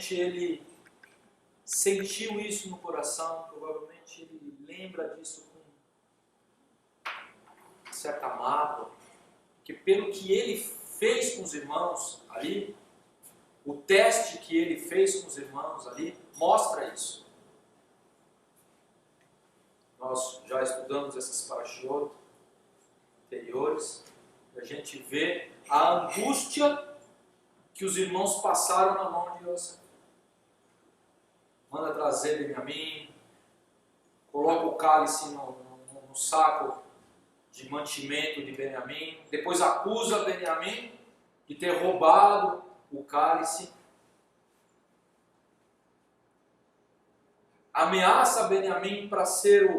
provavelmente ele sentiu isso no coração, provavelmente ele lembra disso com certa mágoa, que pelo que ele fez com os irmãos ali, o teste que ele fez com os irmãos ali, mostra isso. Nós já estudamos essas parashiot anteriores, e a gente vê a angústia que os irmãos passaram na mão de Yosef. Manda trazer Benjamim, coloca o cálice no saco de mantimento de Benjamim, depois acusa Benjamim de ter roubado o cálice, ameaça Benjamim para ser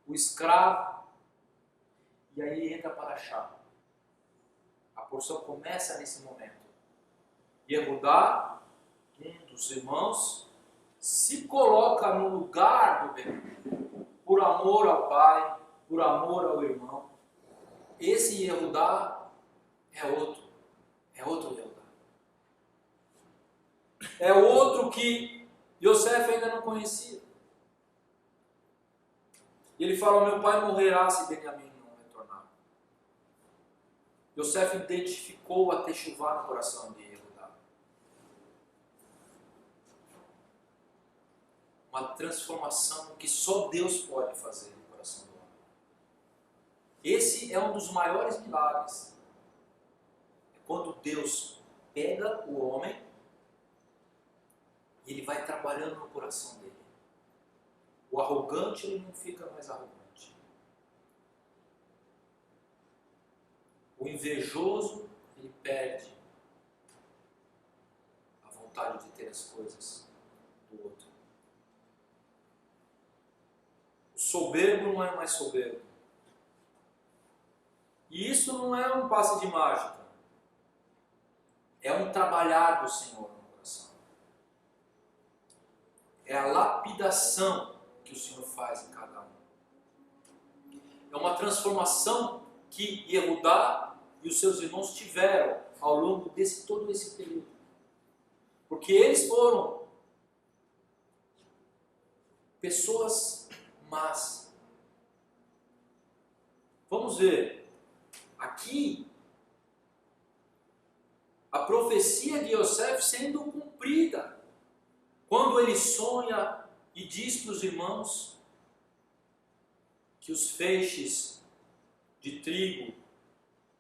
o escravo, e aí entra para Parashá. A porção começa nesse momento. Yehudá, um dos irmãos, se coloca no lugar do Benjamim, por amor ao pai, por amor ao irmão. Esse Yehudá é outro Yehudá. É outro que Yosef ainda não conhecia. E ele fala: meu pai morrerá se Benjamim não retornar. Yosef identificou a techuvá no coração de Yehudá. Uma transformação que só Deus pode fazer no coração do homem. Esse é um dos maiores milagres. É quando Deus pega o homem e ele vai trabalhando no coração dele. O arrogante, ele não fica mais arrogante. O invejoso, ele perde a vontade de ter as coisas do outro. O soberbo não é mais soberbo. E isso não é um passe de mágica. É um trabalhar do Senhor no coração. É a lapidação que o Senhor faz em cada um. É uma transformação que Yehudá e os seus irmãos tiveram ao longo de todo esse período. Porque eles foram pessoas más. Vamos ver. Aqui, a profecia de Yosef sendo cumprida. Quando ele sonha e diz para os irmãos que os feixes de trigo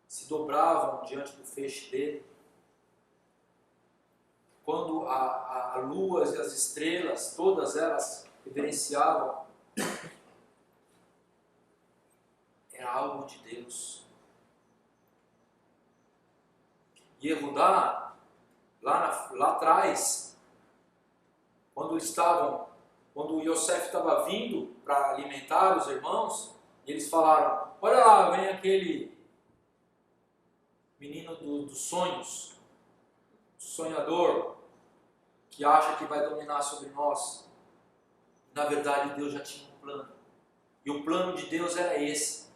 se dobravam diante do feixe dele. Quando a lua e as estrelas, todas elas reverenciavam, era algo de Deus. Yehudá, lá atrás, quando Yosef estava vindo para alimentar os irmãos, eles falaram: olha lá, vem aquele menino dos sonhos, sonhador, que acha que vai dominar sobre nós. Na verdade, Deus já tinha um plano. E o plano de Deus era esse: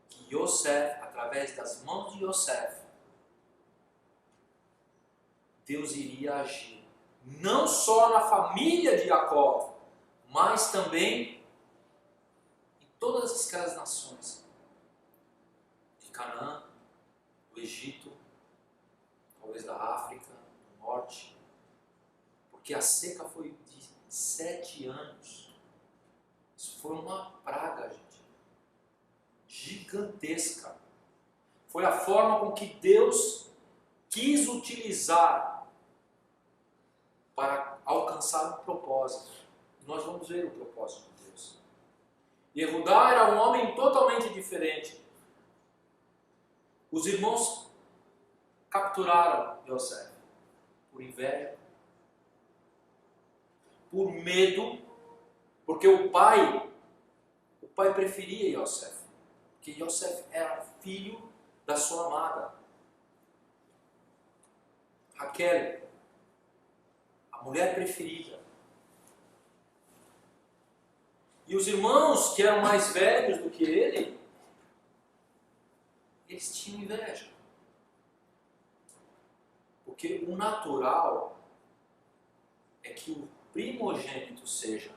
que Yosef, através das mãos de Yosef, Deus iria agir. Não só na família de Jacó, mas também em todas aquelas nações. De Canaã, do Egito, talvez da África, do Norte. Porque a seca foi de 7 anos. Isso foi uma praga, gente. Gigantesca. Foi a forma com que Deus quis utilizar para alcançar um propósito. Nós vamos ver o propósito de Deus. Yehudá era um homem totalmente diferente. Os irmãos capturaram Yosef por inveja, por medo, porque o pai preferia Yosef, porque Yosef era filho da sua amada Raquel, a mulher preferida. E os irmãos que eram mais velhos do que ele, eles tinham inveja. Porque o natural é que o primogênito seja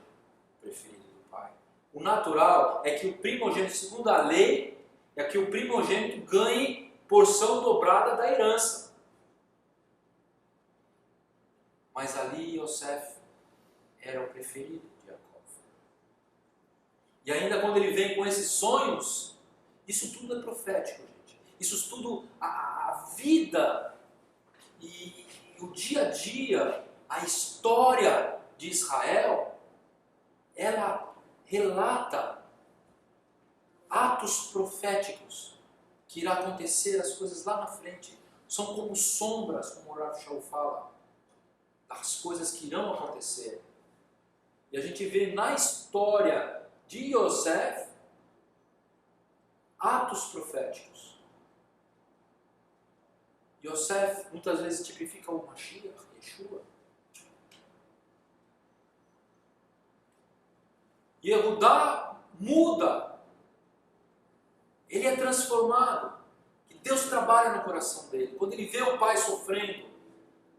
preferido do pai. O natural é que o primogênito, segundo a lei, é que o primogênito ganhe porção dobrada da herança. Mas ali Yosef era o preferido de Jacó. E ainda quando ele vem com esses sonhos, isso tudo é profético, gente. Isso tudo, a vida e o dia a dia, a história de Israel, ela relata atos proféticos que irá acontecer as coisas lá na frente. São como sombras, como o Rav Shaul fala, das coisas que irão acontecer. E a gente vê na história de Yosef atos proféticos. Yosef muitas vezes tipifica o Mashiach, Yeshua. Yehudá muda. Ele é transformado. E Deus trabalha no coração dele. Quando ele vê o pai sofrendo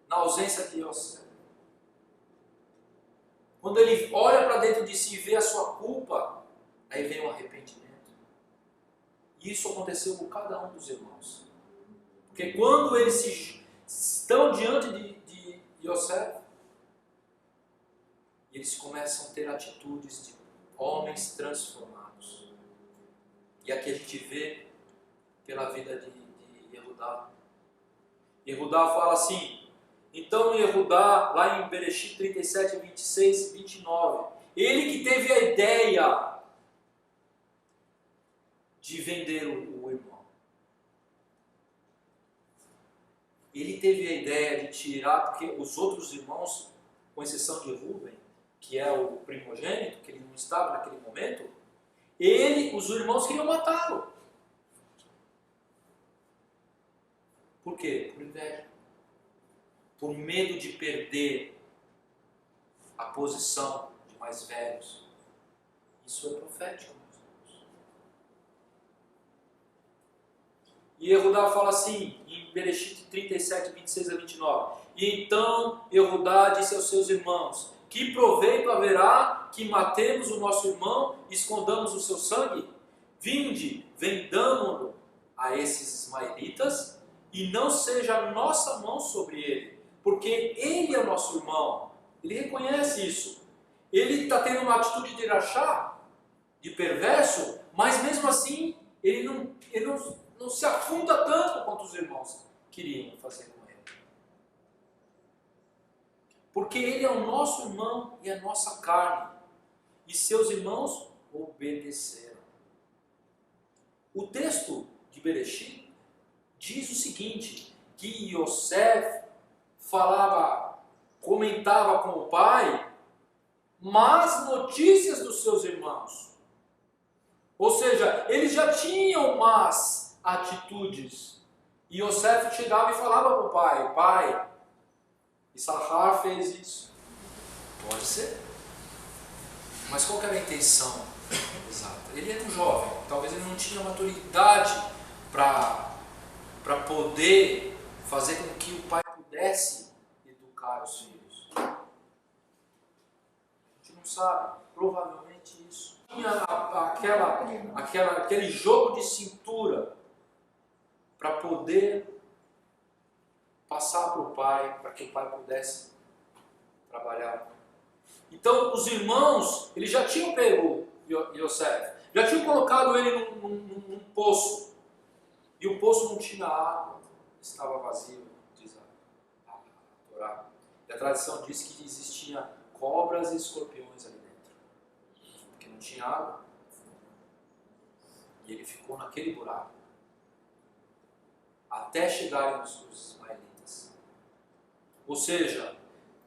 na ausência de Yosef. Quando ele olha para dentro de si e vê a sua culpa, aí vem o arrependimento. E isso aconteceu com cada um dos irmãos. Porque quando eles estão diante de Yosef, eles começam a ter atitudes de homens transformados. E aqui a gente vê pela vida de Yehudá. Yehudá fala assim, então Yehudá, lá em Bereshit 37, 26 e 29, ele que teve a ideia de vender o irmão. Ele teve a ideia de tirar, porque os outros irmãos, com exceção de Rúben, que é o primogênito, que ele não estava naquele momento, os irmãos queriam matá-lo. Por quê? Por inveja. Por medo de perder a posição de mais velhos. Isso é profético, meus irmãos. E Yehudá fala assim, em Bereshit 37, 26 a 29. E então Yehudá disse aos seus irmãos, que proveito haverá que matemos o nosso irmão e escondamos o seu sangue? Vinde, vendamo-lo a esses ismaelitas e não seja a nossa mão sobre ele, porque ele é o nosso irmão. Ele reconhece isso. Ele está tendo uma atitude de rachá, de perverso, mas mesmo assim ele não se afunda tanto quanto os irmãos queriam fazer com ele. Porque ele é o nosso irmão e a nossa carne. E seus irmãos obedeceram. O texto de Bereshit diz o seguinte, que Yosef comentava com o pai, más notícias dos seus irmãos. Ou seja, eles já tinham más atitudes. E Yosef chegava e falava para o pai, pai, Issachar fez isso. Pode ser. Mas qual que era a intenção exata? Ele era um jovem, talvez ele não tinha maturidade para poder fazer com que o pai pudesse educar os filhos. A gente não sabe, provavelmente isso. Tinha aquele jogo de cintura para poder passar para o pai, para que o pai pudesse trabalhar. Então os irmãos, eles já tinham pego Yosef, já tinham colocado ele num poço, e o poço não tinha água, estava vazio, diz a Torá. E a tradição diz que existiam cobras e escorpiões ali dentro, porque não tinha água, e ele ficou naquele buraco, até chegarem os ismaelitas. Ou seja,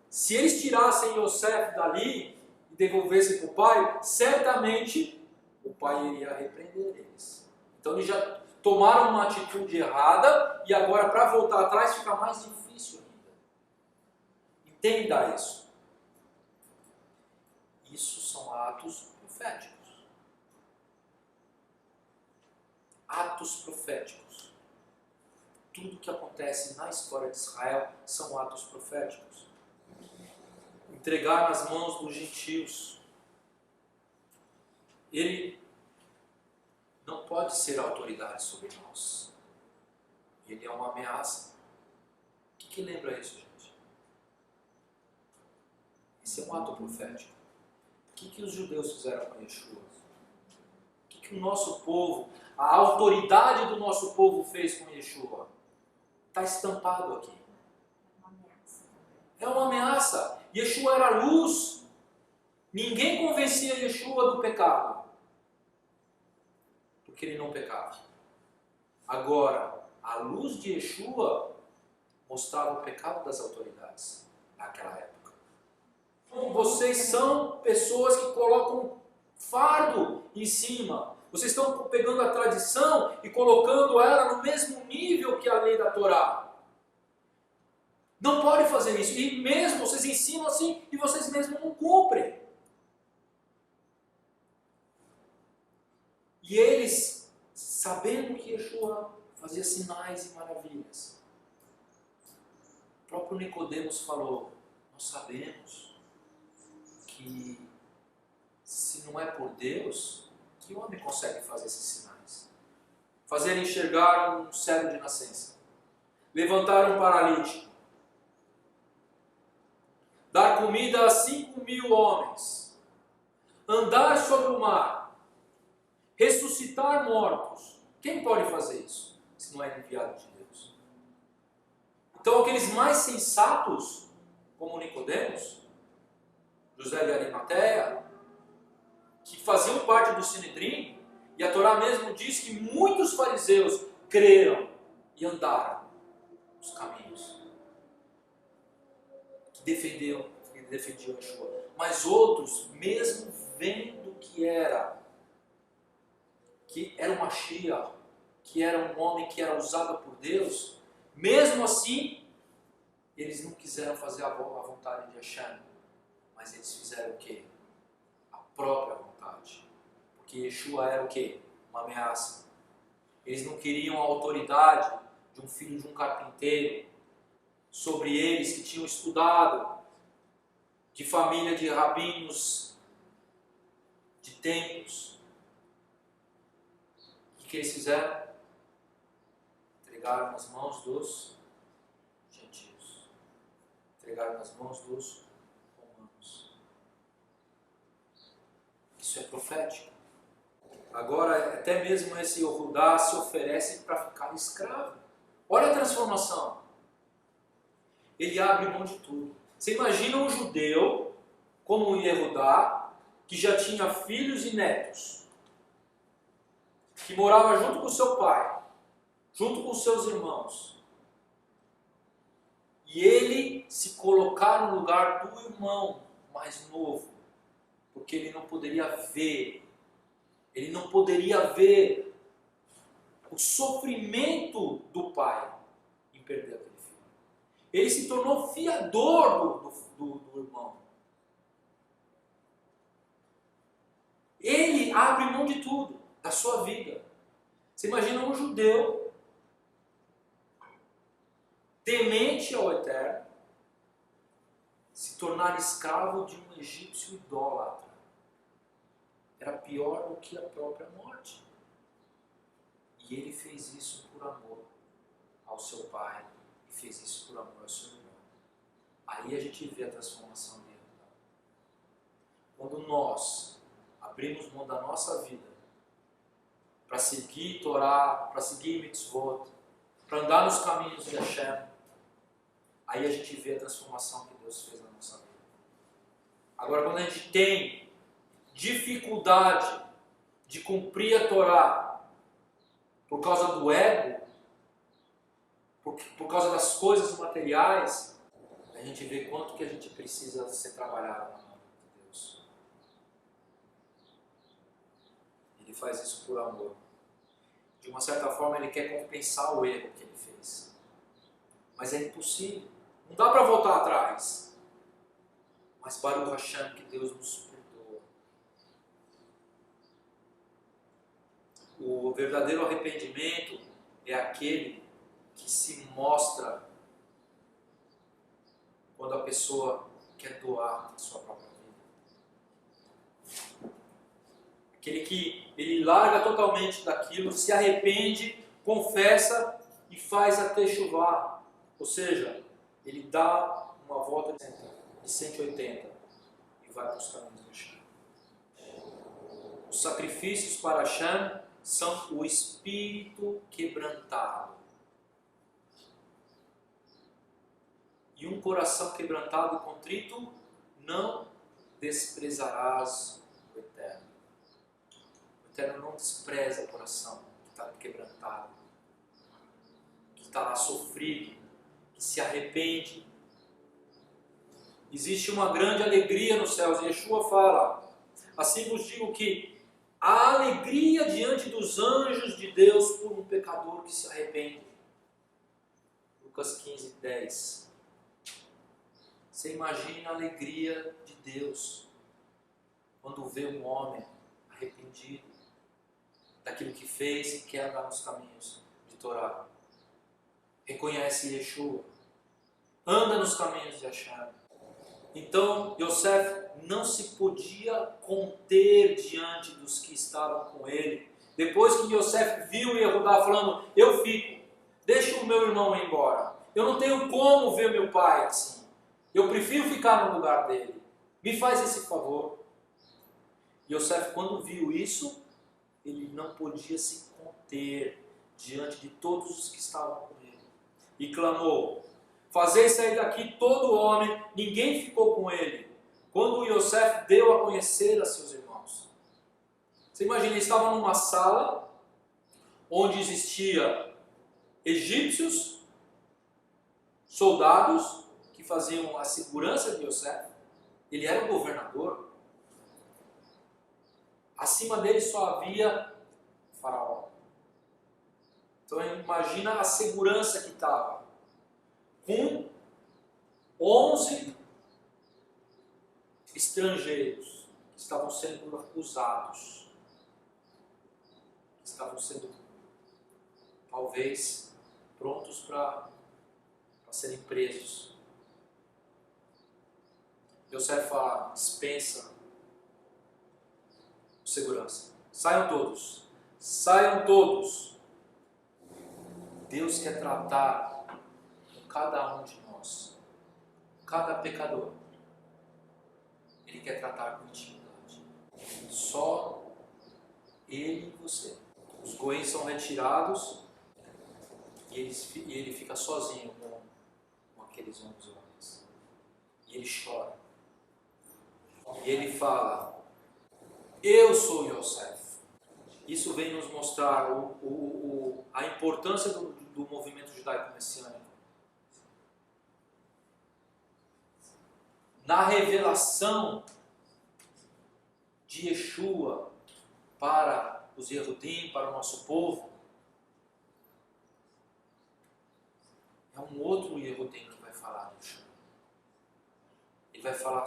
se eles tirassem Yosef dali e devolvessem para o pai, certamente o pai iria repreender eles. Então eles já tomaram uma atitude errada e agora para voltar atrás fica mais difícil ainda. Entenda isso. Isso são atos proféticos. Atos proféticos. Tudo que acontece na história de Israel são atos proféticos. entregar nas mãos dos gentios. Ele não pode ser autoridade sobre nós. Ele é uma ameaça. O que lembra isso, gente? Esse é um ato profético. O que os judeus fizeram com Yeshua? O que o nosso povo, a autoridade do nosso povo fez com Yeshua? Está estampado aqui. É uma ameaça. Yeshua era luz. Ninguém convencia Yeshua do pecado. Porque ele não pecava. Agora, a luz de Yeshua mostrava o pecado das autoridades naquela época. Então, vocês são pessoas que colocam fardo em cima. Vocês estão pegando a tradição e colocando ela no mesmo nível que a lei da Torá. Não pode fazer isso. E mesmo vocês ensinam assim e vocês mesmos não cumprem. E eles, sabendo que Yeshua fazia sinais e maravilhas, o próprio Nicodemos falou: nós sabemos que se não é por Deus, que homem consegue fazer esses sinais? Fazer enxergar um cego de nascença, levantar um paralítico, dar comida a 5.000 homens, andar sobre o mar, ressuscitar mortos. Quem pode fazer isso, se não é enviado de Deus? Então aqueles mais sensatos, como Nicodemos, José de Arimateia, que faziam parte do Sinedrim, e a Torá mesmo diz que muitos fariseus creram e andaram os caminhos que defendiam Yeshua. Mas outros, mesmo vendo que era um Mashiach, que era um homem que era usado por Deus, mesmo assim, eles não quiseram fazer a vontade de Hashem, mas eles fizeram o quê? A própria vontade. Porque Yeshua era o quê? Uma ameaça. Eles não queriam a autoridade de um filho de um carpinteiro sobre eles que tinham estudado, de família de rabinos, de templos. O que eles fizeram? Entregaram nas mãos dos gentios. Entregaram nas mãos dos romanos. Isso é profético. Agora, até mesmo esse Yehudá se oferece para ficar escravo. Olha a transformação. Ele abre mão de tudo. Você imagina um judeu, como o Yehudá, que já tinha filhos e netos, que morava junto com seu pai, junto com seus irmãos, e ele se colocar no lugar do irmão mais novo, porque ele não poderia ver o sofrimento do pai em perder aquele filho. Ele se tornou fiador do irmão. Ele abre mão de tudo, da sua vida. Você imagina um judeu temente ao Eterno se tornar escravo de um egípcio idólatra. Era pior do que a própria morte. E ele fez isso por amor ao seu pai e fez isso por amor ao seu irmão. Aí a gente vê a transformação dele. Quando nós abrimos mão da nossa vida para seguir Torá, para seguir mitzvot, para andar nos caminhos de Hashem, aí a gente vê a transformação que Deus fez na nossa vida. Agora, quando a gente tem dificuldade de cumprir a Torá por causa do ego, por causa das coisas materiais, a gente vê quanto que a gente precisa ser trabalhado na mão de Deus. Ele faz isso por amor. De uma certa forma, ele quer compensar o erro que ele fez. Mas é impossível. Não dá para voltar atrás. Mas para o Hashem, que Deus nos perdoa. O verdadeiro arrependimento é aquele que se mostra quando a pessoa quer doar a sua própria vida. Aquele que ele larga totalmente daquilo, se arrepende, confessa e faz a techuvá. Ou seja, ele dá uma volta de 180 e vai para os caminhos de Hashem. Os sacrifícios para Hashem são o espírito quebrantado. E um coração quebrantado e contrito não desprezarás o Eterno. O Eterno não despreza o coração que está quebrantado, que está lá sofrido, que se arrepende. Existe uma grande alegria nos céus. E Yeshua fala: assim vos digo que há alegria diante dos anjos de Deus por um pecador que se arrepende. Lucas 15, 10. Você imagina a alegria de Deus quando vê um homem arrependido daquilo que fez e quer andar nos caminhos de Torá. Reconhece Yeshua, anda nos caminhos de Hashem. Então Yosef não se podia conter diante dos que estavam com ele. Depois que Yosef viu Yehudá falando: eu fico, deixa o meu irmão ir embora, eu não tenho como ver meu pai assim. Eu prefiro ficar no lugar dele. Me faz esse favor. Yosef, quando viu isso, ele não podia se conter diante de todos os que estavam com ele. E clamou: fazei sair daqui todo homem. Ninguém ficou com ele quando Yosef deu a conhecer a seus irmãos. Você imagina, ele estava numa sala onde existia egípcios, soldados, que faziam a segurança de Yosef. Ele era o governador. Acima dele só havia Faraó. Então imagina a segurança que estava. Com 11 estrangeiros que estavam sendo acusados. Que estavam sendo, talvez, prontos para serem presos. Yosef fala: dispensa segurança. Saiam todos. Saiam todos. Deus quer tratar com cada um de nós. Cada pecador. Ele quer tratar com intimidade. Só ele e você. Os goéis são retirados e ele fica sozinho com aqueles 11 homens. E ele chora. E ele fala: eu sou Yosef. Isso vem nos mostrar a importância do movimento judaico-messiânico. Na revelação de Yeshua para os Yehudim, para o nosso povo, é um outro Yehudim que vai falar do Yeshua. Ele vai falar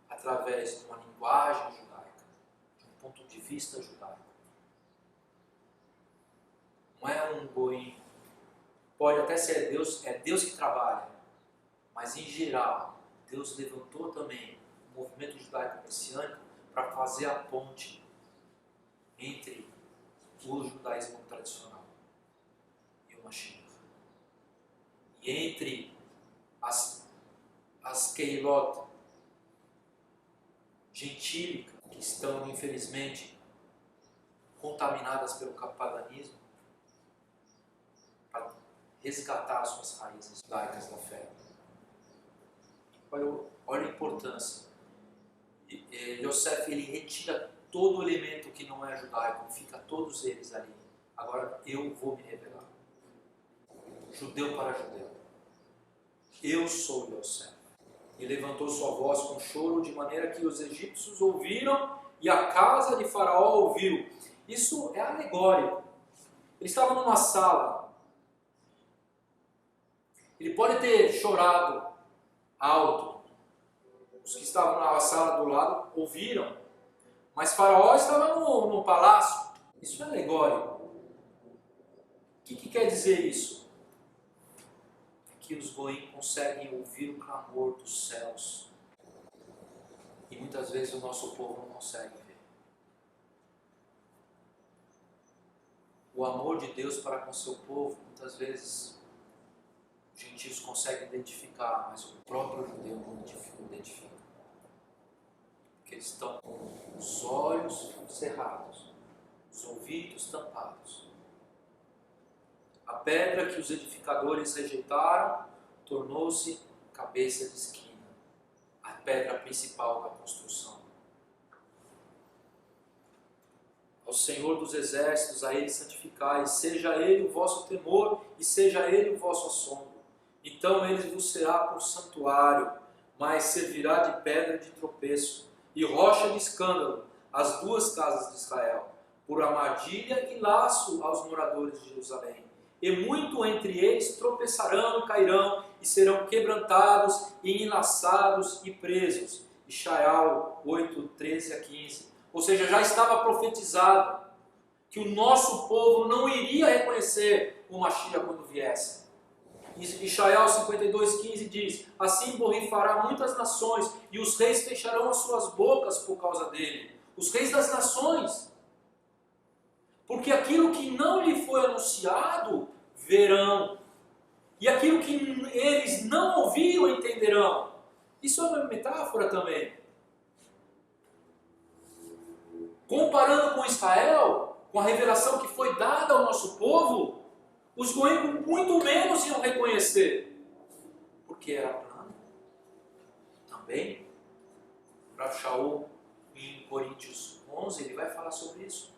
através de uma linguagem judaica, de um ponto de vista judaico. Não é um goim. Pode até ser Deus, é Deus que trabalha, mas em geral, Deus levantou também o movimento judaico-messiânico para fazer a ponte entre o judaísmo tradicional e o Mashiach. E entre as Keilot gentílicas, que estão, infelizmente, contaminadas pelo paganismo, para resgatar suas raízes judaicas da fé. Olha a importância. Yosef, ele retira todo o elemento que não é judaico, fica todos eles ali. Agora eu vou me revelar. Judeu para judeu. Eu sou Yosef. E levantou sua voz com choro, de maneira que os egípcios ouviram e a casa de Faraó ouviu. Isso é alegórico. Ele estava numa sala. Ele pode ter chorado alto. Os que estavam na sala do lado ouviram. Mas Faraó estava no palácio. Isso é alegórico. O que quer dizer isso? Que os goim conseguem ouvir o clamor dos céus E muitas vezes o nosso povo não consegue ver. O amor de Deus para com o seu povo, muitas vezes os gentios conseguem identificar, mas o próprio judeu não identifica. Porque eles estão com os olhos cerrados, os ouvidos tampados. A pedra que os edificadores rejeitaram tornou-se cabeça de esquina, a pedra principal da construção. Ao Senhor dos exércitos, a Ele santificai, seja Ele o vosso temor e seja Ele o vosso assombro. Então Ele vos será por santuário, mas servirá de pedra de tropeço e rocha de escândalo às duas casas de Israel, por armadilha e laço aos moradores de Jerusalém. E muito entre eles tropeçarão e cairão, e serão quebrantados, e enlaçados e presos. Ishaiah 8, 13 a 15. Ou seja, já estava profetizado que o nosso povo não iria reconhecer o Mashiach quando viesse. Ishaiah 52, 15 diz: assim borrifará muitas nações, e os reis fecharão as suas bocas por causa dele. Os reis das nações. Porque aquilo que não lhe foi anunciado, verão. E aquilo que eles não ouviram, entenderão. Isso é uma metáfora também. Comparando com Israel, com a revelação que foi dada ao nosso povo, os goiãos muito menos iam reconhecer. Porque era plano. Também, para Shaul, em Coríntios 11, ele vai falar sobre isso.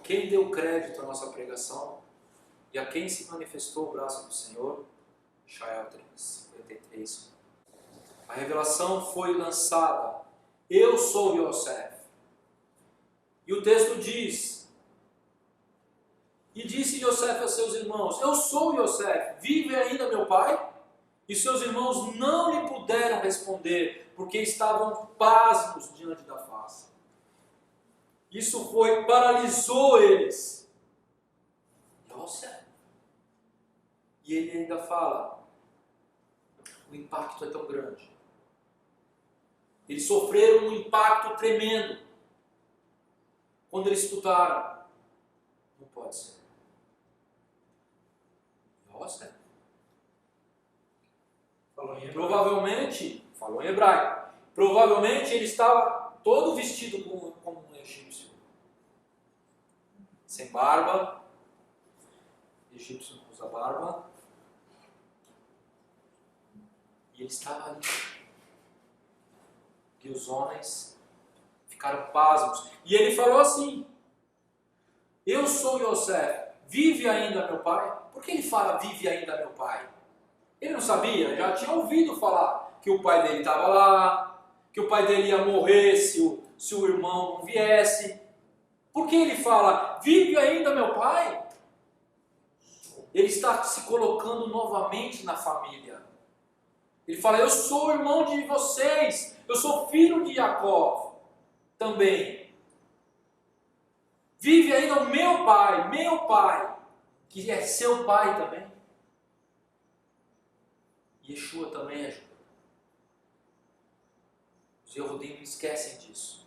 Quem deu crédito à nossa pregação e a quem se manifestou o braço do Senhor? Ishaiah 53. A revelação foi lançada. Eu sou Yosef. E o texto diz: e disse Yosef a seus irmãos: eu sou Yosef, vive ainda meu pai? E seus irmãos não lhe puderam responder, porque estavam pasmos diante da face. Isso paralisou eles. Yosef. E ele ainda fala: o impacto é tão grande. Eles sofreram um impacto tremendo. Quando eles escutaram: não pode ser. Yosef. Provavelmente, falou em hebraico, provavelmente ele estava todo vestido como um egípcio. Sem barba. Egípcio não usa barba. E ele estava ali. E os homens ficaram pasmos. E ele falou assim: eu sou Yosef, vive ainda meu pai? Por que ele fala vive ainda meu pai? Ele não sabia, já tinha ouvido falar que o pai dele estava lá, que o pai dele ia morrer se o irmão não viesse. Por que ele fala vive ainda meu pai? Ele está se colocando novamente na família. Ele fala: eu sou irmão de vocês, eu sou filho de Jacó também. Vive ainda o meu pai, que é seu pai também. Yeshua também é judeu. Os Yehudim não esquecem disso.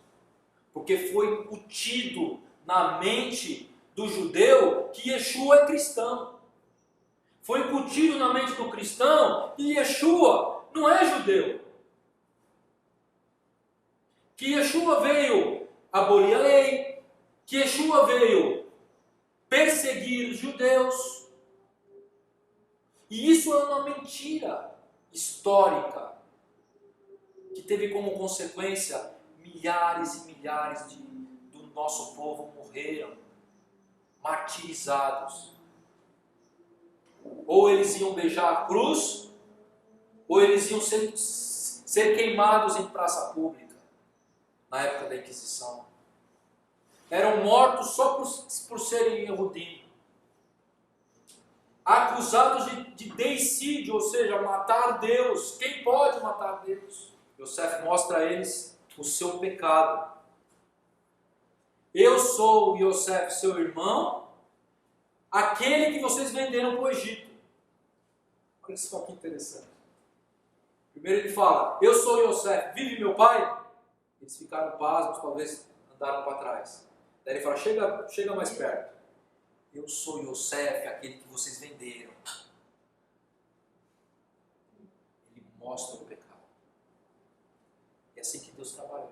Porque foi incutido na mente do judeu que Yeshua é cristão. Foi incutido na mente do cristão que Yeshua não é judeu. Que Yeshua veio abolir a lei. Que Yeshua veio perseguir os judeus. E isso é uma mentira histórica que teve como consequência milhares e milhares do nosso povo morreram, martirizados. Ou eles iam beijar a cruz, ou eles iam ser queimados em praça pública, na época da Inquisição. Eram mortos só por serem Yehudim. Acusados de deicídio, ou seja, matar Deus. Quem pode matar Deus? Yosef mostra a eles o seu pecado. Eu sou Yosef, seu irmão, aquele que vocês venderam para o Egito. Olha só que interessante. Primeiro ele fala, eu sou Yosef, vive meu pai? Eles ficaram pasmos, talvez andaram para trás. Daí ele fala, chega mais perto. Eu sou Yosef, aquele que vocês venderam. Ele mostra o pecado. É assim que Deus trabalha.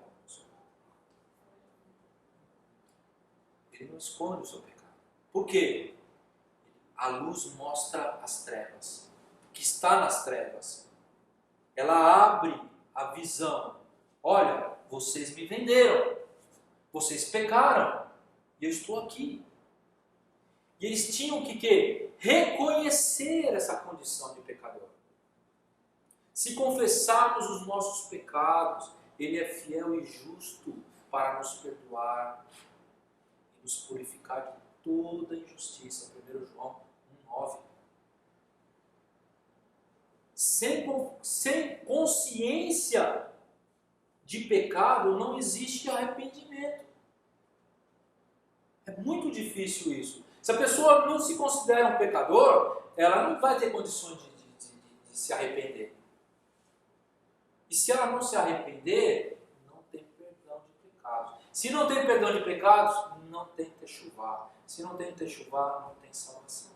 Ele não esconde o seu pecado. Por quê? A luz mostra as trevas. O que está nas trevas. Ela abre a visão. Olha, vocês me venderam. Vocês pecaram. E eu estou aqui. E eles tinham que reconhecer essa condição de pecador. Se confessarmos os nossos pecados, Ele é fiel e justo para nos perdoar e nos purificar de toda injustiça. 1 João 1,9. Sem consciência de pecado não existe arrependimento. É muito difícil isso. Se a pessoa não se considera um pecador, ela não vai ter condições de se arrepender. E se ela não se arrepender, não tem perdão de pecados. Se não tem perdão de pecados, não tem techuvá. Se não tem techuvá, não tem salvação.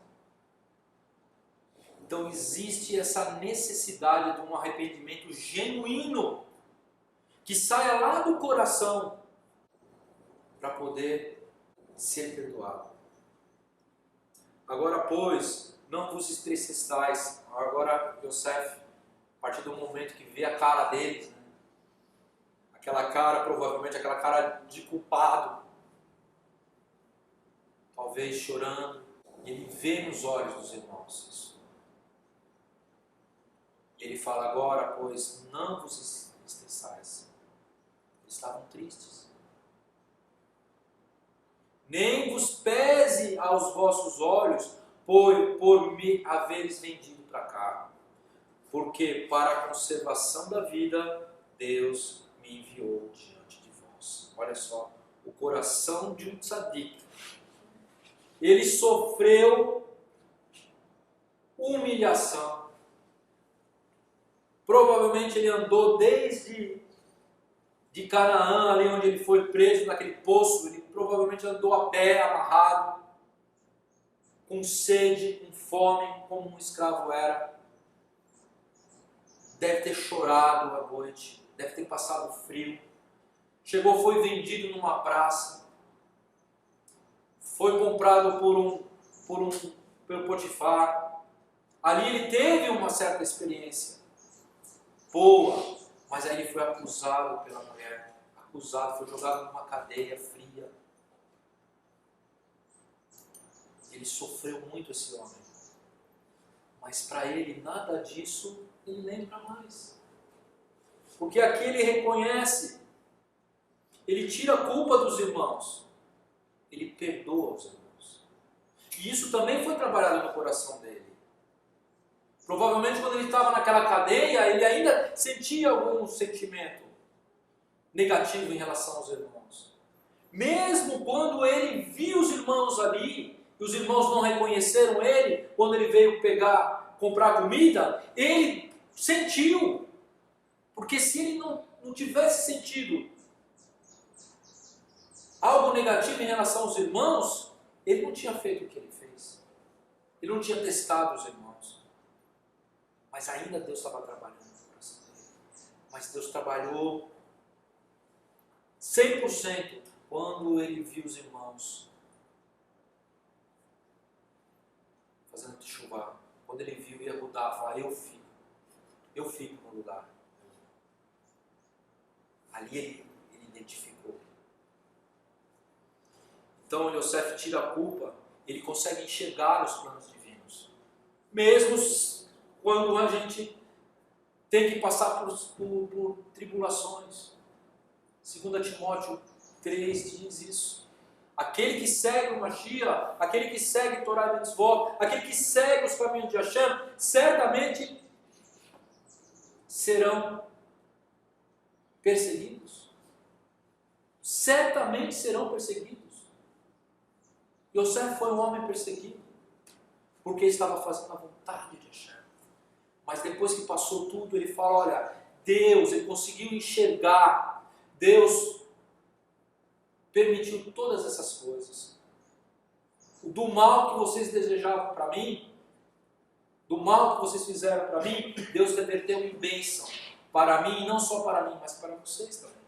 Então existe essa necessidade de um arrependimento genuíno, que saia lá do coração, para poder ser perdoado. Agora, pois, não vos entristeçais. Agora, Yosef, a partir do momento que vê a cara deles, né? Aquela cara, provavelmente aquela cara de culpado, talvez chorando, ele vê nos olhos dos irmãos isso. Ele fala, agora, pois, não vos entristeçais. Eles estavam tristes. Nem vos pese aos vossos olhos por me haveres vendido para cá. Porque para a conservação da vida, Deus me enviou diante de vós. Olha só, o coração de um tzadik. Ele sofreu humilhação. Provavelmente ele andou desde de Canaã, ali onde ele foi preso, naquele poço, ele provavelmente andou a pé, amarrado, com sede, com fome, como um escravo era. Deve ter chorado à noite, deve ter passado frio. Chegou, foi vendido numa praça, foi comprado pelo Potifar. Ali ele teve uma certa experiência boa, mas aí ele foi acusado pela mulher, foi jogado numa cadeia fria. Ele sofreu muito, esse homem. Mas para ele, nada disso ele lembra mais. Porque aqui ele reconhece, ele tira a culpa dos irmãos, ele perdoa os irmãos. E isso também foi trabalhado no coração dele. Provavelmente quando ele estava naquela cadeia, ele ainda sentia algum sentimento negativo em relação aos irmãos. Mesmo quando ele viu os irmãos ali, e os irmãos não reconheceram ele, quando ele veio comprar comida, ele sentiu. Porque se ele não tivesse sentido algo negativo em relação aos irmãos, ele não tinha feito o que ele fez. Ele não tinha testado os irmãos. Mas ainda Deus estava trabalhando no coração dele. Mas Deus trabalhou 100% quando ele viu os irmãos fazendo chuva. Quando ele viu Yehudá falar, eu fico no lugar. Ali ele identificou. Então Yosef tira a culpa, ele consegue enxergar os planos divinos. Mesmo quando a gente tem que passar por tribulações. 2 Timóteo 3 diz isso. Aquele que segue o Mashiach, aquele que segue Torá e Mitzvot, aquele que segue os caminhos de Hashem, certamente serão perseguidos. Certamente serão perseguidos. Yosef foi um homem perseguido, porque estava fazendo a vontade de Hashem. Mas depois que passou tudo, ele fala, olha, Deus, ele conseguiu enxergar, Deus permitiu todas essas coisas. Do mal que vocês desejavam para mim, do mal que vocês fizeram para mim, Deus reverteu em bênção para mim, e não só para mim, mas para vocês também.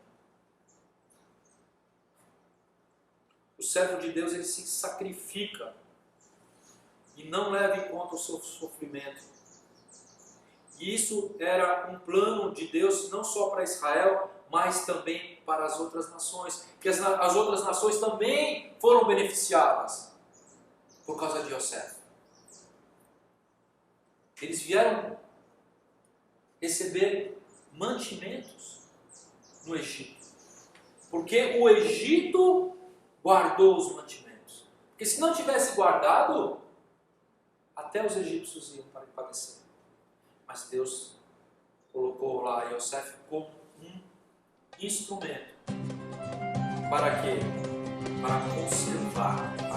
O servo de Deus, ele se sacrifica e não leva em conta o seu sofrimento. E isso era um plano de Deus não só para Israel, mas também para as outras nações. Que as outras nações também foram beneficiadas por causa de Yosef. Eles vieram receber mantimentos no Egito. Porque o Egito guardou os mantimentos. Porque se não tivesse guardado, até os egípcios iam padecer. Mas Deus colocou lá Yosef como um instrumento. Para quê? Para conservar